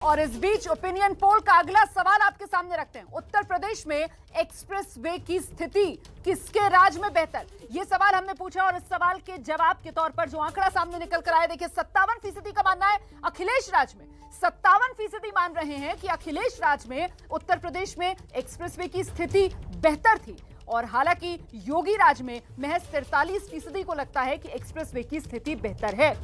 और इस बीच opinion poll का अगला सवाल आपके सामने रखते हैं। उत्तर प्रदेश में एक्सप्रेस वे की स्थिति किसके राज में बेहतर, यह सवाल हमने पूछा और इस सवाल के जवाब के तौर पर जो आंकड़ा सामने निकल कर आया, देखिए 57% का मानना है अखिलेश राज में। 57% मान रहे हैं कि अखिलेश राज में उत्तर प्रदेश में एक्सप्रेस वे की स्थिति बेहतर थी और हालांकि योगी राज में महज 43% को लगता है कि एक्सप्रेस वे की स्थिति बेहतर है।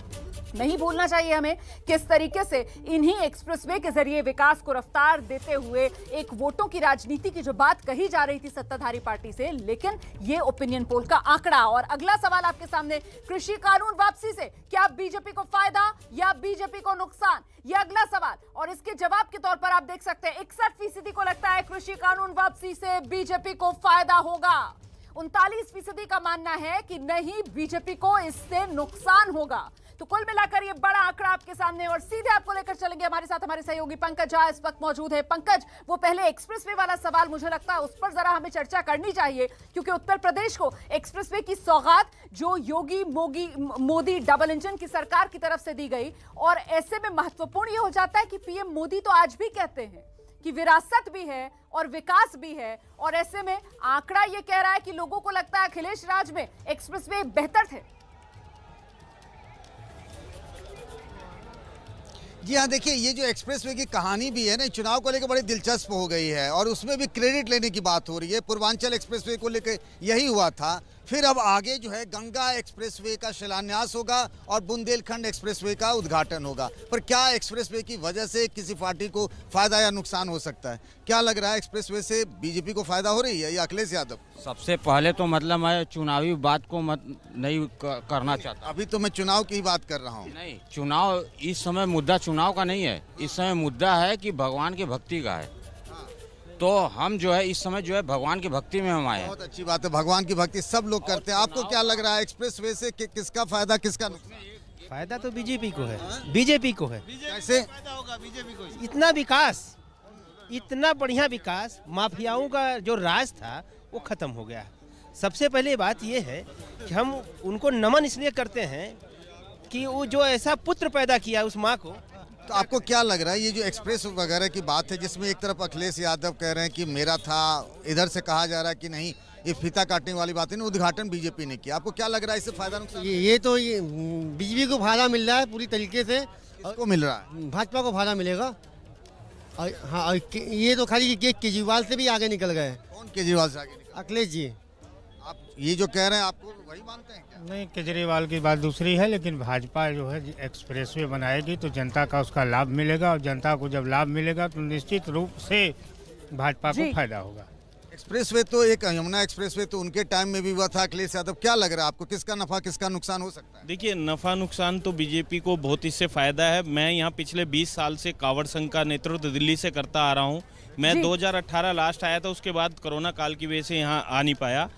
नहीं भूलना चाहिए हमें किस तरीके से इन्हीं एक्सप्रेसवे के जरिए विकास को रफ्तार देते हुए एक वोटों की राजनीति की जो बात कही जा रही थी सत्ताधारी पार्टी से, लेकिन ये ओपिनियन पोल का आंकड़ा। और अगला सवाल आपके सामने, कृषि कानून वापसी से क्या बीजेपी को फायदा या बीजेपी को नुकसान, यह अगला सवाल। और इसके जवाब के तौर पर आप देख सकते हैं 61% को लगता है कृषि कानून वापसी से बीजेपी को फायदा होगा। 39% का मानना है कि नहीं, बीजेपी को इससे नुकसान होगा। तो कुल मिलाकर ये बड़ा आंकड़ा आपके सामने और सीधे आपको लेकर चलेंगे। हमारे साथ हमारे सहयोगी पंकज झा इस वक्त मौजूद है। पंकज, वो पहले एक्सप्रेसवे वाला सवाल मुझे लगता है उस पर जरा हमें चर्चा करनी चाहिए, क्योंकि उत्तर प्रदेश को एक्सप्रेसवे की सौगात जो योगी मोदी डबल इंजन की सरकार की तरफ से दी गई, और ऐसे में महत्वपूर्ण ये हो जाता है कि पीएम मोदी तो आज भी कहते हैं कि विरासत भी है और विकास भी है, और ऐसे में आंकड़ा ये कह रहा है कि लोगों को लगता है अखिलेश राज में एक्सप्रेसवे बेहतर थे। जी हाँ, देखिए ये जो एक्सप्रेसवे की कहानी भी है ना, चुनाव को लेकर बड़ी दिलचस्प हो गई है और उसमें भी क्रेडिट लेने की बात हो रही है। पूर्वांचल एक्सप्रेसवे को लेकर यही हुआ था, फिर अब आगे जो है गंगा एक्सप्रेसवे का शिलान्यास होगा और बुंदेलखंड एक्सप्रेसवे का उद्घाटन होगा। पर क्या एक्सप्रेसवे की वजह से किसी पार्टी को फायदा या नुकसान हो सकता है? क्या लग रहा है, एक्सप्रेसवे से बीजेपी को फायदा हो रही है या अखिलेश यादव? सबसे पहले तो मतलब मैं चुनावी बात को नहीं करना चाहता। अभी तो मैं चुनाव की बात कर रहा हूँ। नहीं, चुनाव इस समय मुद्दा चुनाव का नहीं है, इस समय मुद्दा है कि भगवान की भक्ति का है। तो हम जो है इस समय जो है भगवान की भक्ति में हम आए हैं। बहुत अच्छी बात है, भगवान की भक्ति सब लोग करते हैं। आपको क्या लग रहा है एक्सप्रेसवे से किसका फायदा किसका नुकसान? फायदा तो बीजेपी को है, बीजेपी को है। कैसे? इतना विकास, इतना बढ़िया विकास, माफियाओं का जो राज था वो खत्म हो गया। सबसे पहले बात ये है कि हम उनको नमन इसलिए करते हैं कि वो जो ऐसा पुत्र पैदा किया उस माँ को। तो आपको क्या लग रहा है ये जो एक्सप्रेस वगैरह की बात है, जिसमें एक तरफ अखिलेश यादव कह रहे हैं कि मेरा था, इधर से कहा जा रहा है कि नहीं ये फीता काटने वाली बात है, उद्घाटन बीजेपी ने किया, आपको क्या लग रहा है इससे फायदा नुकसान? ये बीजेपी को फायदा मिल रहा है पूरी तरीके से। किसको मिल रहा है? भाजपा को फायदा मिलेगा। और हाँ, और ये तो खाली केजरीवाल से भी आगे निकल गए। कौन केजरीवाल से आगे निकला? अखिलेश जी। आप ये जो कह रहे हैं आपको वही मानते हैं क्या? नहीं, केजरीवाल की बात दूसरी है, लेकिन भाजपा जो है एक्सप्रेसवे बनाएगी तो जनता का उसका लाभ मिलेगा, और जनता को जब लाभ मिलेगा तो निश्चित रूप से भाजपा को फायदा होगा। एक्सप्रेसवे तो एक यमुना एक्सप्रेसवे तो उनके टाइम में भी हुआ था। अखिलेश यादव, क्या लग रहा है आपको, किसका नफा किसका नुकसान हो सकता है? देखिए, नफा नुकसान तो बीजेपी को बहुत इससे फायदा है। मैं यहाँ पिछले 20 साल से कांवड़ संघ का नेतृत्व दिल्ली से करता आ रहा हूँ। मैं 2018 लास्ट आया था, उसके बाद कोरोना काल की वजह से यहाँ आ नहीं पाया।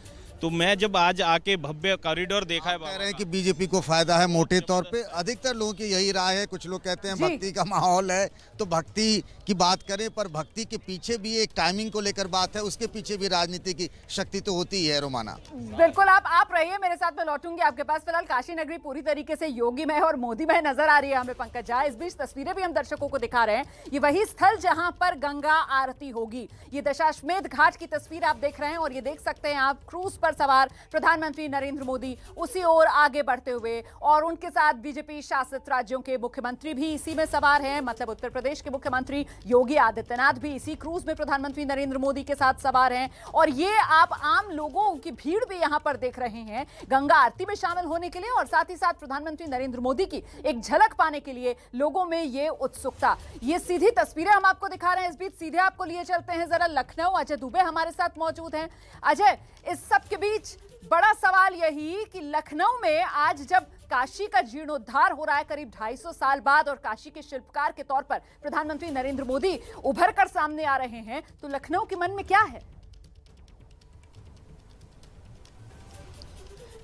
तो मैं जब आज आके भव्य कॉरिडोर देखा है, कह रहे हैं कि बीजेपी को फायदा है मोटे तौर पे, अधिकतर लोगों की यही राय है। कुछ लोग कहते हैं भक्ति का माहौल है तो भक्ति की बात करें, पर भक्ति के पीछे भी एक टाइमिंग को लेकर बात है, उसके पीछे भी राजनीति की शक्ति तो होती है। रोमाना, बिल्कुल, आप रहिए मेरे साथ, मैं लौटूंगी आपके पास। फिलहाल काशी नगरी पूरी तरीके से योगीमय और मोदीमय नजर आ रही है हमें, पंकज झा। इस बीच तस्वीरें भी हम दर्शकों को दिखा रहे हैं। ये वही स्थल जहां पर गंगा आरती होगी, ये दशाश्वमेध घाट की तस्वीर आप देख रहे हैं, और ये देख सकते हैं आप क्रूज पर सवार प्रधानमंत्री नरेंद्र मोदी उसी ओर आगे बढ़ते हुए, और उनके साथ बीजेपी शासित राज्यों के मुख्यमंत्री भी इसी में सवार हैं। मतलब उत्तर प्रदेश के मुख्यमंत्री योगी आदित्यनाथ भी इसी क्रूज में प्रधानमंत्री नरेंद्र मोदी के साथ सवार हैं। और ये आप आम लोगों की भीड़ भी यहां पर देख रहे हैं गंगा आरती में शामिल होने के लिए, और साथ ही साथ प्रधानमंत्री नरेंद्र मोदी की एक झलक पाने के लिए लोगों में ये उत्सुकता। ये सीधी तस्वीरें हम आपको दिखा रहे हैं। इस बीच सीधे आपको लिए चलते हैं जरा लखनऊ। अजय दुबे हमारे साथ मौजूद हैं। अजय, इस सब के बीच बड़ा सवाल यही कि लखनऊ में आज जब काशी का जीर्णोद्धार हो रहा है करीब 250 साल बाद, और काशी के शिल्पकार के तौर पर प्रधानमंत्री नरेंद्र मोदी उभर कर सामने आ रहे हैं, तो लखनऊ के मन में क्या है?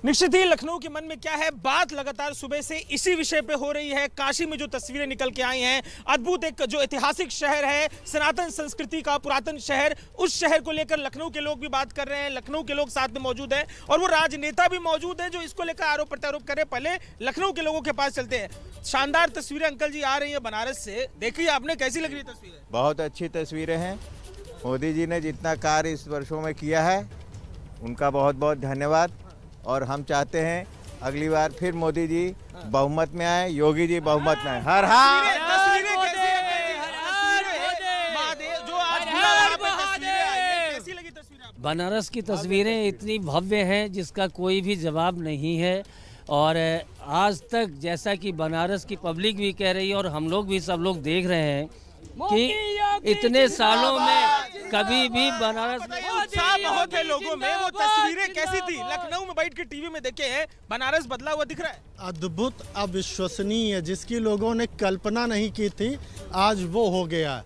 निश्चित ही लखनऊ के मन में क्या है, बात लगातार सुबह से इसी विषय पे हो रही है। काशी में जो तस्वीरें निकल के आई हैं, अद्भुत एक जो ऐतिहासिक शहर है, सनातन संस्कृति का पुरातन शहर, उस शहर को लेकर लखनऊ के लोग भी बात कर रहे हैं। लखनऊ के लोग साथ में मौजूद हैं और वो राजनेता भी मौजूद हैं जो इसको लेकर आरोप प्रत्यारोप कर रहे हैं। पहले लखनऊ के लोगों के पास चलते हैं। शानदार तस्वीरें अंकल जी आ रही है बनारस से, देखिए आपने कैसी लग रही है तस्वीरें? बहुत अच्छी तस्वीरें हैं। मोदी जी ने जितना कार्य इस वर्षों में किया है उनका बहुत बहुत धन्यवाद। और हम चाहते हैं अगली बार फिर मोदी जी बहुमत में आए, योगी जी बहुमत में आए। हर हर। तस्वीरें कैसी जो आज कैसी लगी तस्वीरें? बनारस की तस्वीरें इतनी भव्य हैं जिसका कोई भी जवाब नहीं है। और आज तक जैसा कि बनारस की पब्लिक भी कह रही है और हम लोग भी सब लोग देख रहे हैं कि इतने सालों में कभी भी बनारस में उत्साह बहुत है लोगों में। वो तस्वीरें कैसी थी? लखनऊ में बैठ के टीवी में देखे हैं, बनारस बदला हुआ दिख रहा है। अद्भुत, अविश्वसनीय, जिसकी लोगों ने कल्पना नहीं की थी आज वो हो गया।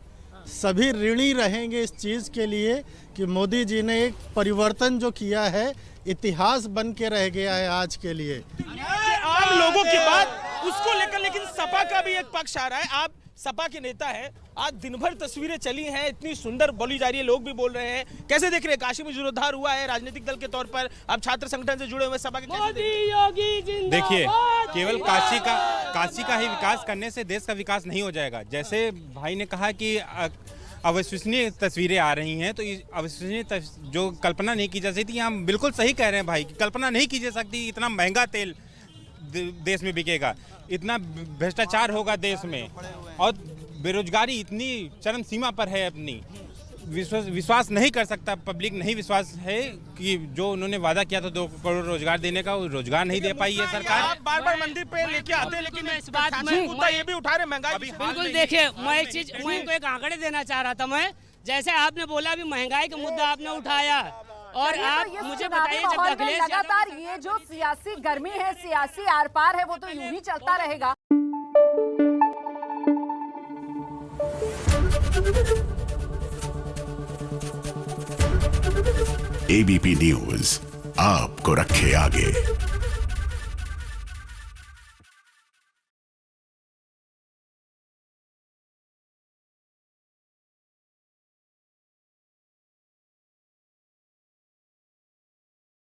सभी ऋणी रहेंगे इस चीज़ के लिए कि मोदी जी ने एक परिवर्तन जो किया है, इतिहास बन के रह गया है आज के लिए। आम लोगों की बात उसको लेकर, लेकिन सपा का भी एक पक्ष आ रहा है। आप सपा के नेता है, आज दिन भर तस्वीरें चली हैं, इतनी सुंदर बोली जा रही है, लोग भी बोल रहे हैं। कैसे देख रहे हैं? काशी में जीर्णोद्धार हुआ है राजनीतिक दल के तौर पर, अब छात्र संगठन से जुड़े हुए सपा के देखिए, केवल काशी का ही विकास करने से देश का विकास नहीं हो जाएगा। जैसे भाई ने कहा कि अविश्वसनीय तस्वीरें आ रही हैं, तो अविश्वसनीय जो कल्पना नहीं की जा सकती, हम बिल्कुल सही कह रहे हैं भाई, कल्पना नहीं की जा सकती। इतना महंगा तेल देश में बिकेगा, इतना भ्रष्टाचार होगा देश में, और बेरोजगारी इतनी चरम सीमा पर है अपनी। विश्वास नहीं कर सकता पब्लिक, नहीं विश्वास है कि जो उन्होंने वादा किया था 2 करोड़ रोजगार देने का, वो रोजगार नहीं दे पाई है सरकार। आप बार-बार मंदिर पे लेके आते हैं, लेकिन इस बात में मुद्दा ये भी उठा रहे महंगाई। बिल्कुल देखिए, मैं एक चीज इनको एक आंकड़े देना चाह रहा था। मैं जैसे आपने बोला अभी महंगाई का मुद्दा आपने उठाया, और आप मुझे बताइए जब अखिलेश लगातार ये जो सियासी गर्मी है, सियासी आर पार है, वो तो यूं ही चलता रहेगा। एबीपी न्यूज आपको रखे आगे।